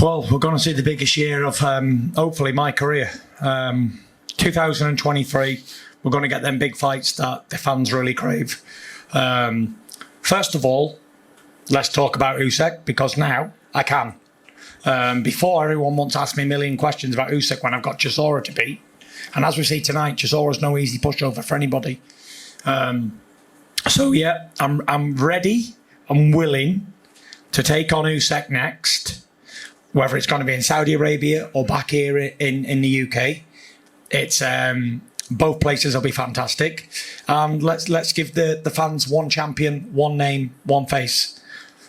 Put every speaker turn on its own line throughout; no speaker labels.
Well, we're going to see the biggest year of, hopefully, my career. 2023, we're going to get them big fights that the fans really crave. First of all, let's talk about Usyk, because now I can. Before, everyone wants to ask me a million questions about Usyk when I've got Chisora to beat. And as we see tonight, Chisora's no easy pushover for anybody. So yeah, I'm ready. I'm willing to take on Usyk next, whether it's going to be in Saudi Arabia or back here in the UK. It's both places will be fantastic. And let's give the fans one champion, one name, one face.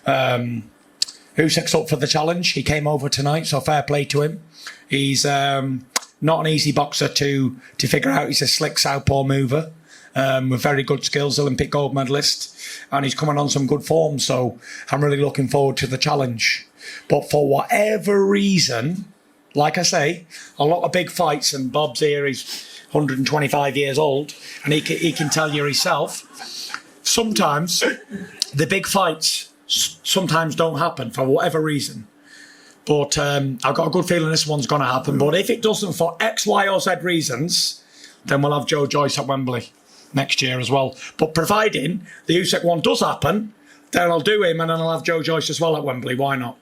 Usyk's up for the challenge. He came over tonight, so fair play to him. He's not an easy boxer to figure out. He's a slick southpaw mover with very good skills, Olympic gold medalist, and he's coming on some good form. So I'm really looking forward to the challenge. But for whatever reason, like I say, a lot of big fights, and Bob's here, he's 125 years old, and he can tell you himself, sometimes the big fights sometimes don't happen for whatever reason. But I've got a good feeling this one's going to happen. But if it doesn't for X, Y or Z reasons, then we'll have Joe Joyce at Wembley next year as well. But providing the Usyk one does happen, then I'll do him, and then I'll have Joe Joyce as well at Wembley. Why not?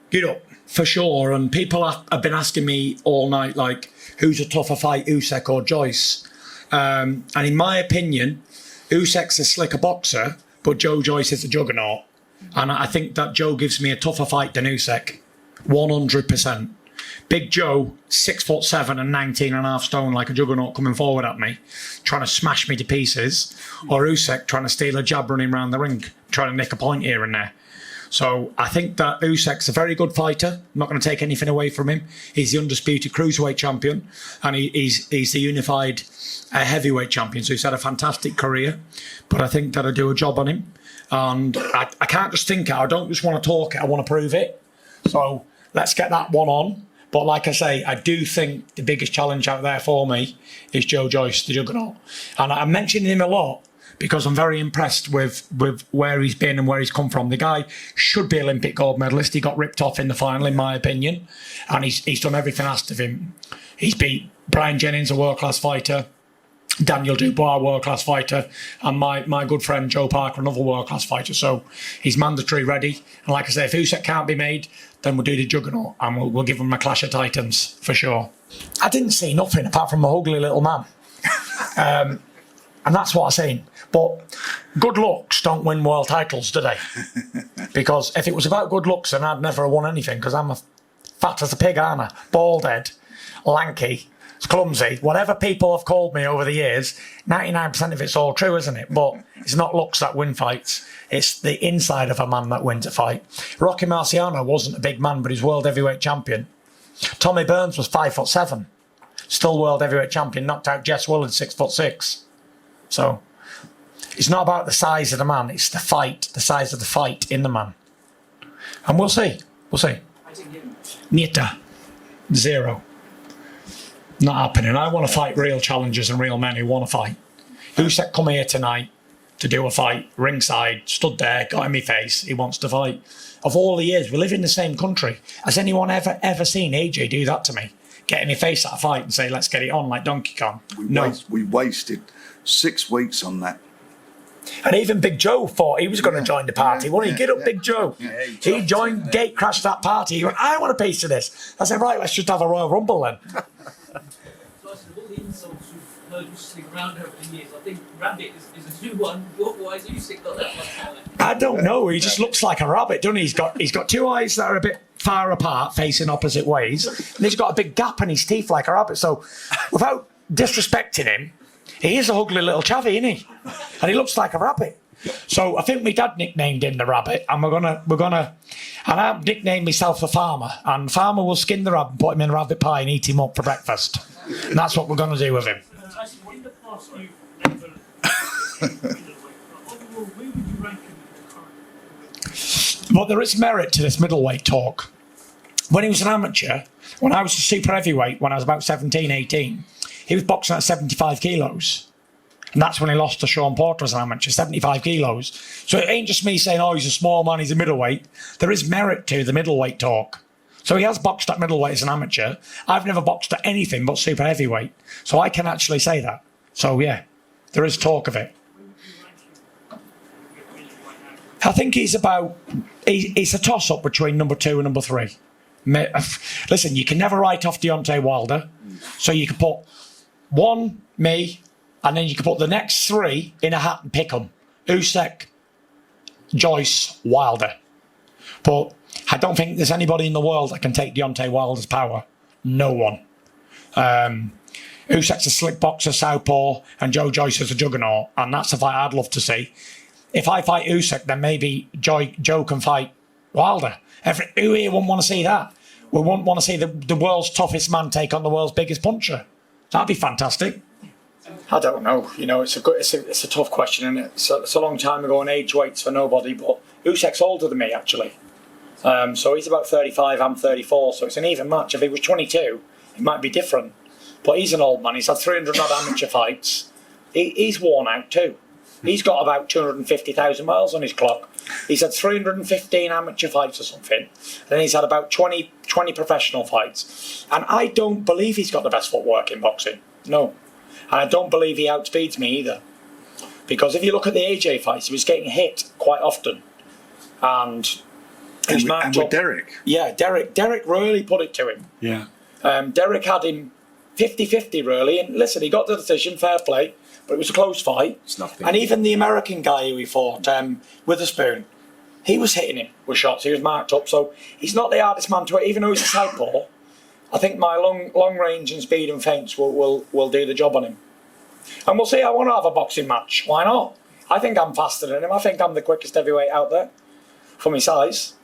Get up. For sure, and people have been asking me all night, like, who's a tougher fight, Usyk or Joyce? And in my opinion, Usyk's a slicker boxer, but Joe Joyce is a juggernaut. And I think that Joe gives me a tougher fight than Usyk, 100%. Big Joe, 6'7" and 19.5 stone, like a juggernaut coming forward at me, trying to smash me to pieces, or Usyk trying to steal a jab running around the ring, trying to nick a point here and there. So I think that Usyk's a very good fighter. I'm not going to take anything away from him. He's the undisputed cruiserweight champion, and he's the unified heavyweight champion. So he's had a fantastic career. But I think that I do a job on him. And I can't just think it. I don't just want to talk it. I want to prove it. So let's get that one on. But like I say, I do think the biggest challenge out there for me is Joe Joyce, the juggernaut. And I'm mentioning him a lot because I'm very impressed with where he's been and where he's come from. The guy should be Olympic gold medalist. He got ripped off in the final, in my opinion, and he's done everything asked of him. He's beat Brian Jennings, a world-class fighter, Daniel Dubois, world-class fighter, and my good friend Joe Parker, another world-class fighter. So he's mandatory ready. And like I say, if Usyk can't be made, then we'll do the juggernaut, and we'll give him a clash of titans for sure. I didn't see nothing apart from a ugly little man. And that's what I'm saying. But good looks don't win world titles, do they? Because if it was about good looks, then I'd never have won anything, because I'm fat as a pig, aren't I? Bald head, lanky, clumsy. Whatever people have called me over the years, 99% of it's all true, isn't it? But it's not looks that win fights. It's the inside of a man that wins a fight. Rocky Marciano wasn't a big man, but he's world heavyweight champion. Tommy Burns was 5'7", still world heavyweight champion, knocked out Jess Willard 6'6". So it's not about the size of the man, it's the fight, the size of the fight in the man. And we'll see. Nita. Zero. Not happening. I want to fight real challengers and real men who want to fight. Usyk come here tonight to do a fight, ringside, stood there, got in my face, he wants to fight. Of all the years, we live in the same country. Has anyone ever seen AJ do that to me? Get in my face at a fight and say, let's get it on like Donkey Kong?
We wasted 6 weeks on that.
And even Big Joe thought he was going to join the party. Wouldn't he? Get up, Big Joe.
Yeah,
he joined, gate crashed that party. He went, I want a piece of this. I said, right, let's just have a Royal Rumble then.
So I said, all the insults we've heard Usyk around over the years, I think Rabbit is a new one. Why is Usyk got that one?
I don't know. He just looks like a rabbit, doesn't he? He's got two eyes that are a bit far apart, facing opposite ways. And he's got a big gap in his teeth like a rabbit. So without disrespecting him, he is a ugly little chavvy, isn't he? And he looks like a rabbit. So I think my dad nicknamed him the rabbit, and and I've nicknamed myself the farmer. And farmer will skin the rabbit, put him in a rabbit pie, and eat him up for breakfast. And that's what we're going to do with him.
Tyson, in the past you've never overall, where would you rank him in the current?
But there is merit to this middleweight talk. When he was an amateur, when I was a super heavyweight, when I was about 17, 18, he was boxing at 75 kilos. And that's when he lost to Sean Porter as an amateur, 75 kilos. So it ain't just me saying, oh, he's a small man, he's a middleweight. There is merit to the middleweight talk. So he has boxed at middleweight as an amateur. I've never boxed at anything but super heavyweight. So I can actually say that. So yeah, there is talk of it. I think he's a toss-up between number 2 and number 3. Listen, you can never write off Deontay Wilder. So you can put 1, me, and then you can put the next 3 in a hat and pick them. Usyk, Joyce, Wilder. But I don't think there's anybody in the world that can take Deontay Wilder's power. No one. Usyk's a slick boxer, southpaw, and Joe Joyce is a juggernaut, and that's a fight I'd love to see. If I fight Usyk, then maybe Joe can fight Wilder. Who here wouldn't want to see that? We wouldn't want to see the world's toughest man take on the world's biggest puncher. That'd be fantastic. I don't know. You know, it's a tough question, isn't it? It's a long time ago, and age waits for nobody. But Usyk's older than me, actually. So he's about 35, I'm 34, so it's an even match. If he was 22, it might be different. But he's an old man. He's had 300 odd amateur fights. He's worn out too. He's got about 250,000 miles on his clock. He's had 315 amateur fights or something. And then he's had about 20 professional fights. And I don't believe he's got the best footwork in boxing. No. And I don't believe he outspeeds me either. Because if you look at the AJ fights, he was getting hit quite often. And
with Derek.
Yeah, Derek really put it to him.
Yeah.
Derek had him 50-50 really. And listen, he got the decision, fair play. But it was a close fight.
It's nothing.
And even the American guy who he fought, Witherspoon, he was hitting him with shots. He was marked up. So he's not the hardest man to hit, even though he's a southpaw. I think my long range and speed and feints will do the job on him. And we'll see. I want to have a boxing match. Why not? I think I'm faster than him. I think I'm the quickest heavyweight out there for my size.